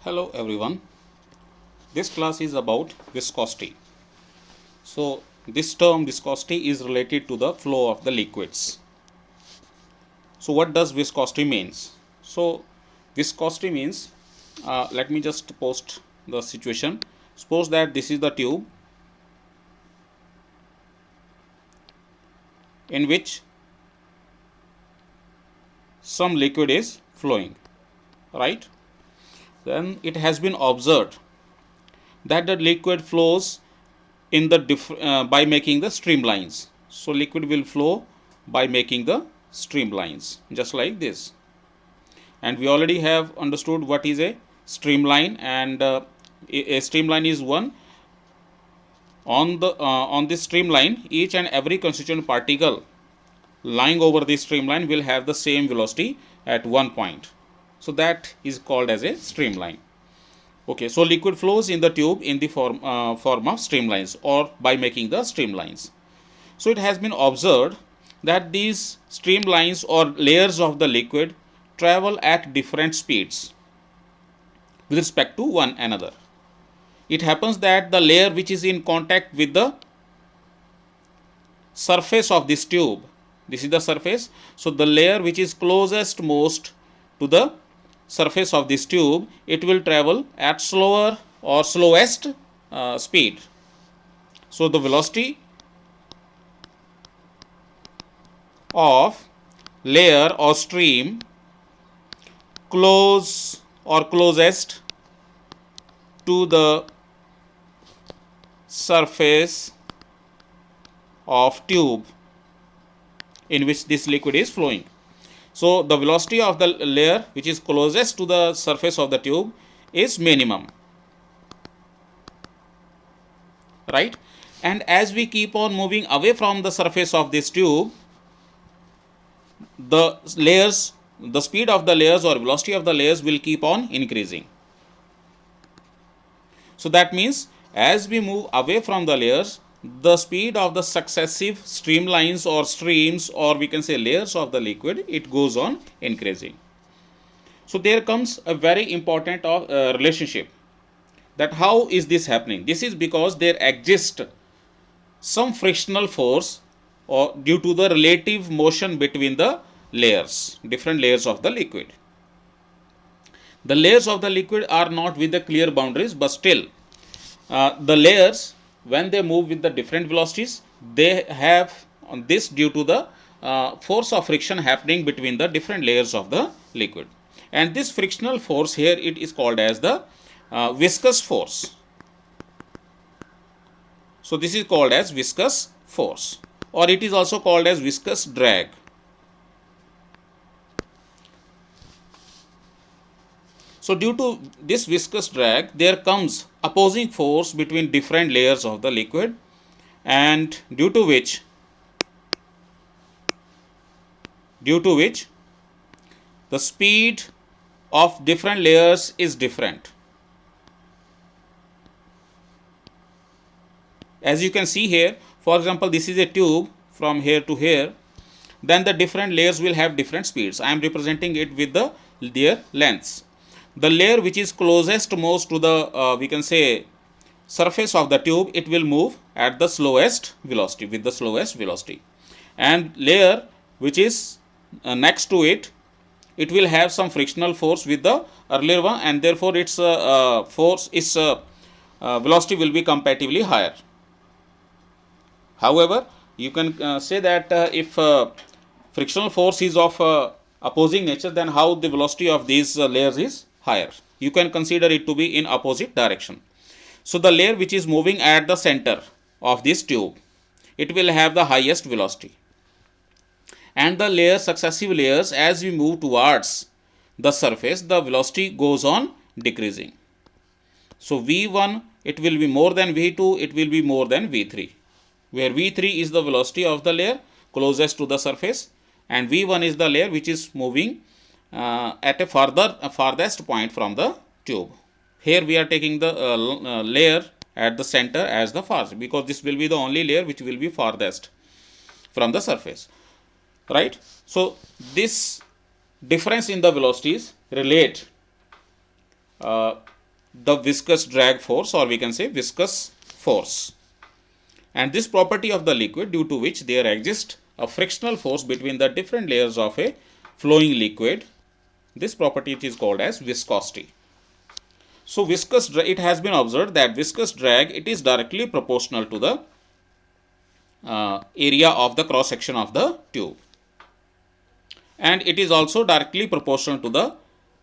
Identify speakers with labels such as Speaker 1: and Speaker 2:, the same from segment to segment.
Speaker 1: Hello everyone. This class is about viscosity. So this term viscosity is related to the flow of the liquids. So what does viscosity means? So viscosity means, let me just post the situation. Suppose that this is the tube in which some liquid is flowing, right? Then it has been observed that the liquid flows in the by making the streamlines. So liquid will flow by making the streamlines just like this. And we already have understood what is a streamline, and a streamline is one on this streamline. Each and every constituent particle lying over this streamline will have the same velocity at one point. So that is called as a streamline. Okay, so liquid flows in the tube in the form of streamlines or by making the streamlines. So it has been observed that these streamlines or layers of the liquid travel at different speeds with respect to one another. It happens that the layer which is in contact with the surface of this tube, this is the surface, so the layer which is closest most to the surface of this tube, it will travel at slower or slowest speed. So the velocity of layer or stream close or closest to the surface of tube in which this liquid is flowing. So the velocity of the layer which is closest to the surface of the tube is minimum, right? And as we keep on moving away from the surface of this tube, the speed of the layers or velocity of the layers will keep on increasing. So that means as we move away from the layers, the speed of the successive streamlines or streams, or we can say layers of the liquid, it goes on increasing. So there comes a very important relationship, that how is this happening? This is because there exists some frictional force or due to the relative motion between the layers, different layers of the liquid. The layers of the liquid are not with the clear boundaries, but still the layers, when they move with the different velocities, they have this due to the force of friction happening between the different layers of the liquid. And this frictional force here, it is called as the viscous force. So this is called as viscous force, or it is also called as viscous drag. So due to this viscous drag, there comes opposing force between different layers of the liquid, and due to which the speed of different layers is different. As you can see here, for example, this is a tube from here to here, then the different layers will have different speeds. I am representing it with their lengths. The layer which is closest most to the we can say surface of the tube, it will move at the slowest velocity, with the slowest velocity, and layer which is next to it, it will have some frictional force with the earlier one, and therefore its velocity will be comparatively higher. However, you can say that if frictional force is of opposing nature, then how the velocity of these layers is higher? You can consider it to be in opposite direction. So the layer which is moving at the center of this tube, it will have the highest velocity, and the successive layers, as we move towards the surface, the velocity goes on decreasing. So V1, it will be more than V2, it will be more than V3, where V3 is the velocity of the layer closest to the surface, and V1 is the layer which is moving at a farthest point from the tube. Here we are taking the layer at the center as the farthest, because this will be the only layer which will be farthest from the surface, right? So this difference in the velocities relate the viscous drag force, or we can say viscous force. And this property of the liquid, due to which there exists a frictional force between the different layers of a flowing liquid, this property is called as viscosity. So viscous drag, it has been observed that viscous drag, it is directly proportional to the area of the cross section of the tube, and it is also directly proportional to the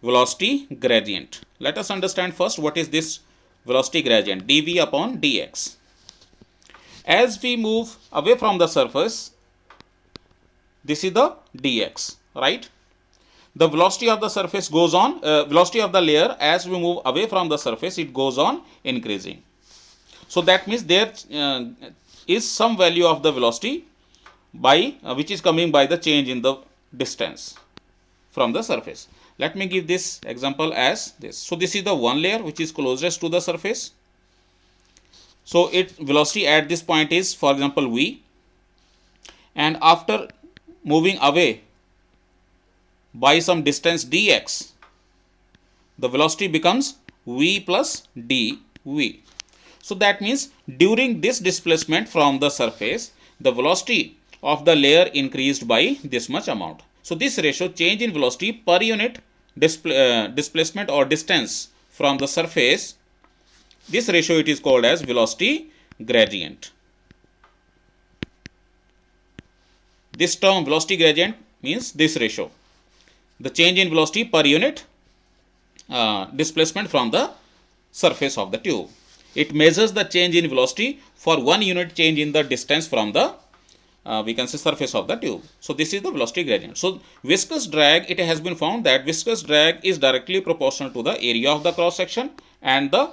Speaker 1: velocity gradient. Let us understand first what is this velocity gradient, dv upon dx. As we move away from the surface, this is the dx, right? The velocity of the surface goes on, velocity of the layer as we move away from the surface, it goes on increasing. So that means there is some value of the velocity by which is coming by the change in the distance from the surface. Let me give this example as this. So this is the one layer which is closest to the surface. So its velocity at this point is, for example, v, and after moving away by some distance dx, the velocity becomes v plus dv. So that means during this displacement from the surface, the velocity of the layer increased by this much amount. So this ratio, change in velocity per unit displacement or distance from the surface, this ratio it is called as velocity gradient. This term velocity gradient means this ratio, the change in velocity per unit displacement from the surface of the tube. It measures the change in velocity for 1 unit change in the distance from the we can say surface of the tube. So this is the velocity gradient. So viscous drag, it has been found that viscous drag is directly proportional to the area of the cross section and the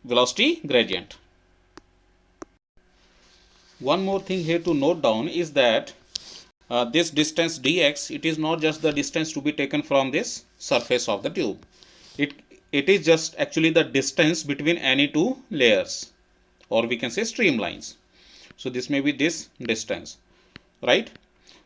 Speaker 1: velocity gradient. One more thing here to note down is that this distance dx, it is not just the distance to be taken from this surface of the tube. It is just actually the distance between any two layers, or we can say streamlines. So this may be this distance, right?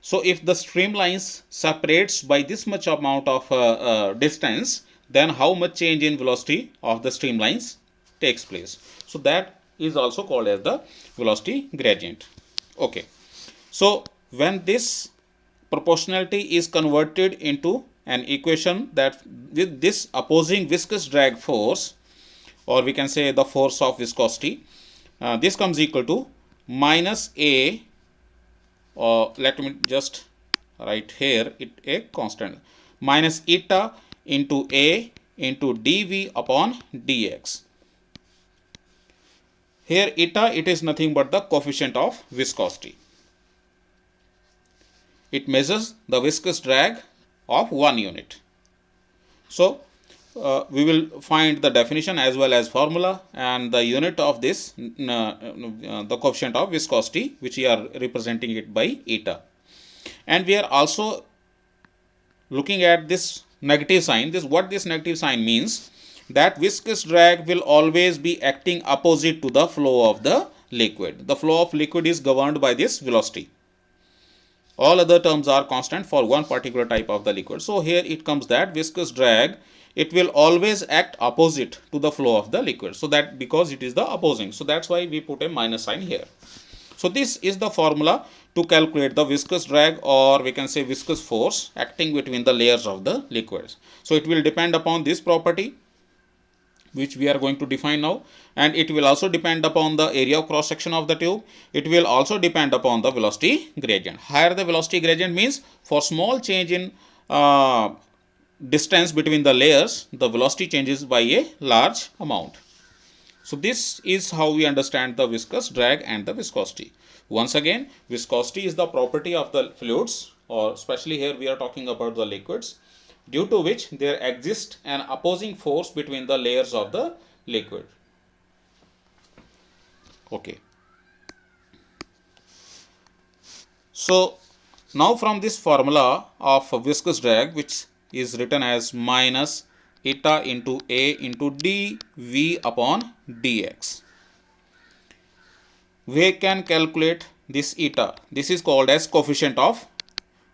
Speaker 1: So if the streamlines separates by this much amount of distance, then how much change in velocity of the streamlines takes place? So that is also called as the velocity gradient. Okay. So when this proportionality is converted into an equation that with this opposing viscous drag force, or we can say the force of viscosity, this comes equal to minus a, or let me just write here it a constant, minus eta into a into dv upon dx. Here eta, it is nothing but the coefficient of viscosity. It measures the viscous drag of 1 unit. So we will find the definition as well as formula and the unit of this, the coefficient of viscosity, which we are representing it by eta. And we are also looking at this negative sign. What this negative sign means, that viscous drag will always be acting opposite to the flow of the liquid. The flow of liquid is governed by this velocity. All other terms are constant for one particular type of the liquid. So here it comes that viscous drag, it will always act opposite to the flow of the liquid. So that because it is the opposing. So that's why we put a minus sign here. So this is the formula to calculate the viscous drag, or we can say viscous force acting between the layers of the liquids. So it will depend upon this property, which we are going to define now, and it will also depend upon the area of cross section of the tube. It will also depend upon the velocity gradient. Higher the velocity gradient means, for small change in distance between the layers, the velocity changes by a large amount. So this is how we understand the viscous drag and the viscosity. Once again, viscosity is the property of the fluids, or especially here we are talking about the liquids, due to which there exists an opposing force between the layers of the liquid. Okay. So now from this formula of viscous drag, which is written as minus eta into a into dv upon dx, we can calculate this eta. This is called as coefficient of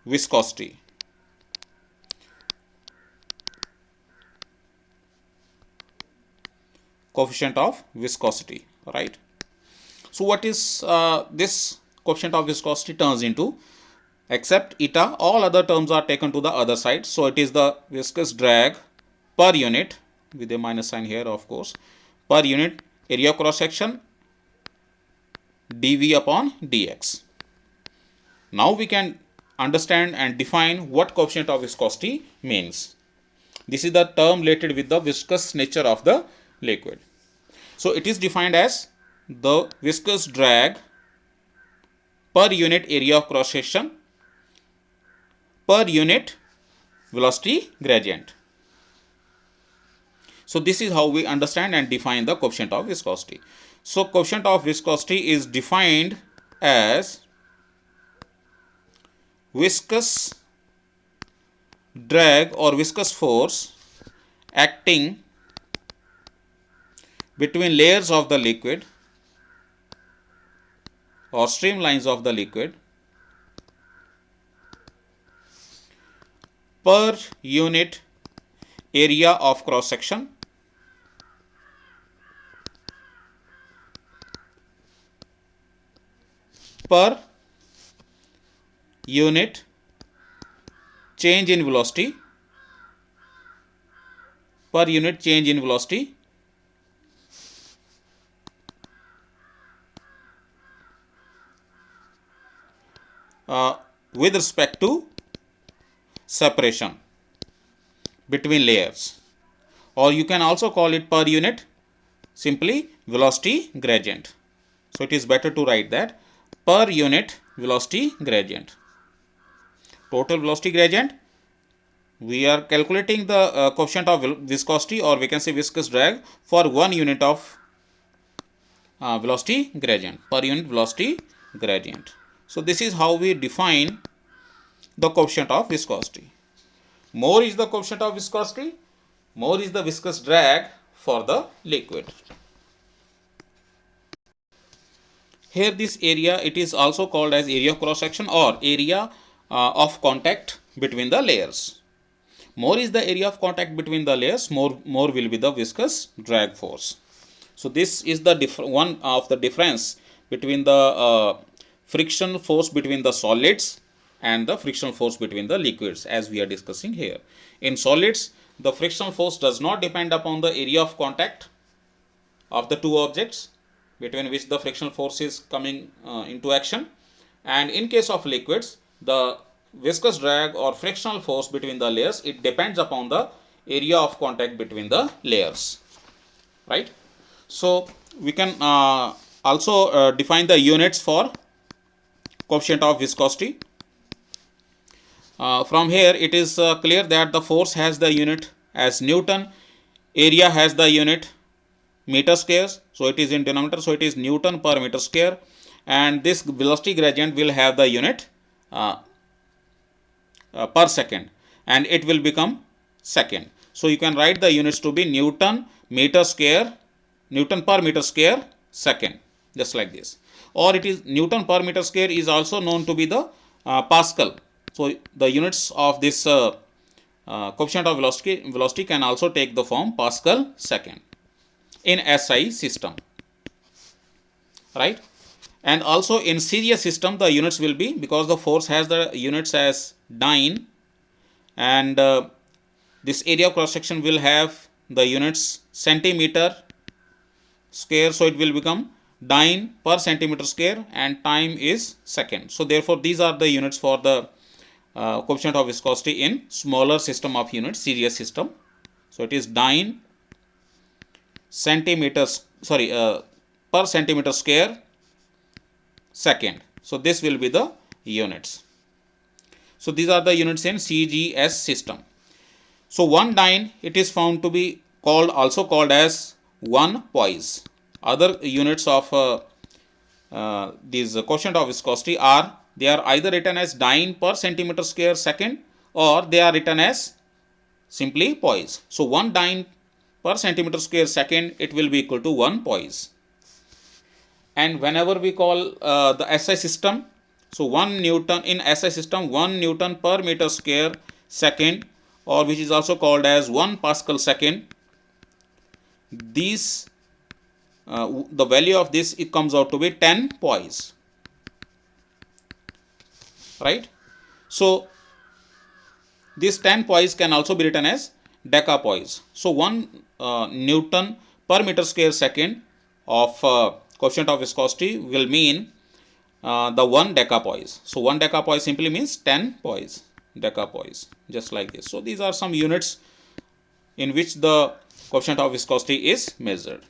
Speaker 1: viscosity. coefficient of viscosity, right? So what is this coefficient of viscosity turns into? Except eta, all other terms are taken to the other side. So it is the viscous drag per unit, with a minus sign here of course, per unit area of cross section dV upon dx. Now we can understand and define what coefficient of viscosity means. This is the term related with the viscous nature of the liquid. So it is defined as the viscous drag per unit area of cross section per unit velocity gradient. So this is how we understand and define the coefficient of viscosity. So coefficient of viscosity is defined as viscous drag or viscous force acting between layers of the liquid or streamlines of the liquid per unit area of cross section per unit change in velocity per unit change in velocity with respect to separation between layers, or you can also call it per unit simply velocity gradient. So it is better to write that per unit velocity gradient. Total velocity gradient, we are calculating the coefficient of viscosity, or we can say viscous drag, for 1 unit of velocity gradient, per unit velocity gradient. So this is how we define the coefficient of viscosity. More is the coefficient of viscosity, more is the viscous drag for the liquid. Here this area, it is also called as area of cross section or area of contact between the layers. More is the area of contact between the layers, more will be the viscous drag force. So this is the one of the difference between the friction force between the solids and the frictional force between the liquids, as we are discussing here. In solids, the frictional force does not depend upon the area of contact of the two objects between which the frictional force is coming into action, and in case of liquids, the viscous drag or frictional force between the layers, it depends upon the area of contact between the layers, right? So we can also define the units for coefficient of viscosity. From here it is clear that the force has the unit as Newton, area has the unit meter square, so it is in denominator, so it is Newton per meter square, and this velocity gradient will have the unit per second, and it will become second. So you can write the units to be Newton meter square, Newton per meter square second, just like this. Or it is Newton per meter square is also known to be the Pascal. So the units of this coefficient of velocity can also take the form Pascal second in SI system, right? And also in series system, the units will be, because the force has the units as dyne, and this area of cross section will have the units centimeter square, so it will become dyne per centimeter square, and time is second. So therefore these are the units for the coefficient of viscosity in smaller system of units, series system. So it is dyne centimeters, sorry, per centimeter square second. So this will be the units. So these are the units in CGS system. So 1 dyne, it is found to be called, also called as 1 poise. Other units of these coefficient of viscosity are, they are either written as dyne per centimeter square second, or they are written as simply poise. So 1 dyne per centimeter square second, it will be equal to 1 poise. And whenever we call the SI system, so 1 Newton in SI system, 1 Newton per meter square second, or which is also called as 1 Pascal second, these the value of this, it comes out to be 10 poise, right? So this 10 poise can also be written as decapoise. So 1 Newton per meter square second of coefficient of viscosity will mean the 1 decapoise. So 1 decapoise simply means 10 poise, decapoise, just like this. So these are some units in which the coefficient of viscosity is measured.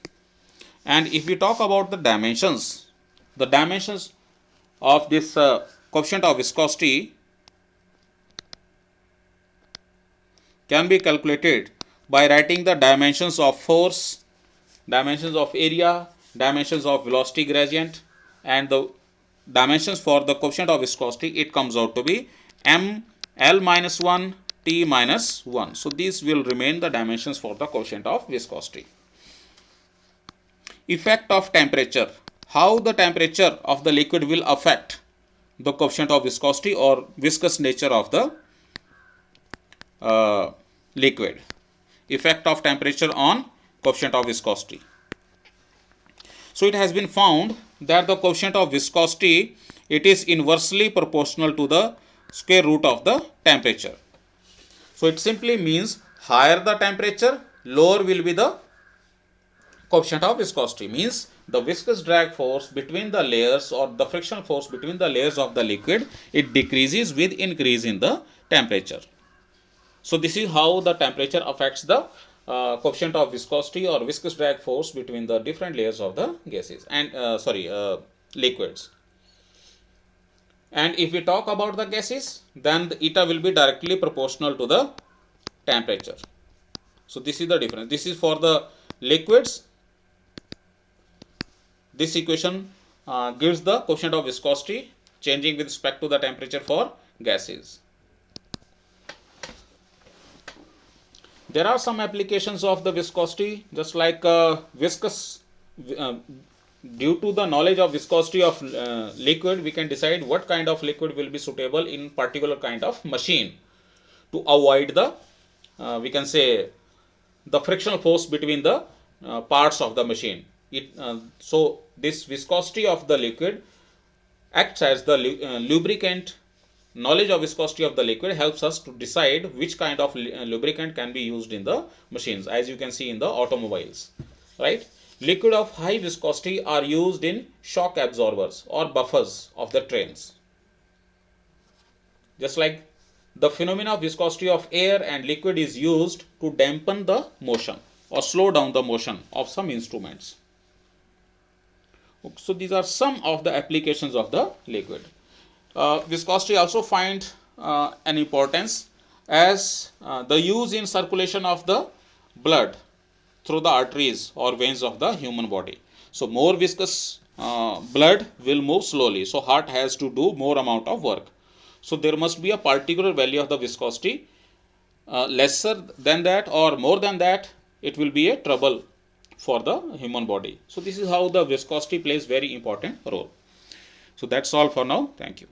Speaker 1: And if we talk about the dimensions of this coefficient of viscosity can be calculated by writing the dimensions of force, dimensions of area, dimensions of velocity gradient, and the dimensions for the coefficient of viscosity. It comes out to be m l minus 1 t minus 1. So these will remain the dimensions for the coefficient of viscosity. Effect of temperature. How the temperature of the liquid will affect the coefficient of viscosity or viscous nature of the liquid. Effect of temperature on coefficient of viscosity. So it has been found that the coefficient of viscosity, it is inversely proportional to the square root of the temperature. So it simply means higher the temperature, lower will be the coefficient of viscosity. Means the viscous drag force between the layers or the frictional force between the layers of the liquid, it decreases with increase in the temperature. So this is how the temperature affects the coefficient of viscosity or viscous drag force between the different layers of the gases and liquids. And if we talk about the gases, then the eta will be directly proportional to the temperature. So this is the difference. This is for the liquids. This equation gives the coefficient of viscosity changing with respect to the temperature for gases. There are some applications of the viscosity, just like viscous. Due to the knowledge of viscosity of liquid, we can decide what kind of liquid will be suitable in particular kind of machine to avoid the we can say the frictional force between the parts of the machine. So this viscosity of the liquid acts as the lubricant. Knowledge of viscosity of the liquid helps us to decide which kind of lubricant can be used in the machines, as you can see in the automobiles, right? Liquid of high viscosity are used in shock absorbers or buffers of the trains. Just like the phenomena of viscosity of air and liquid is used to dampen the motion or slow down the motion of some instruments. So these are some of the applications of the liquid. Viscosity also find an importance as the use in circulation of the blood through the arteries or veins of the human body. So more viscous blood will move slowly. So heart has to do more amount of work. So there must be a particular value of the viscosity. Lesser than that or more than that, it will be a trouble for the human body. So this is how the viscosity plays very important role. So that's all for now. Thank you.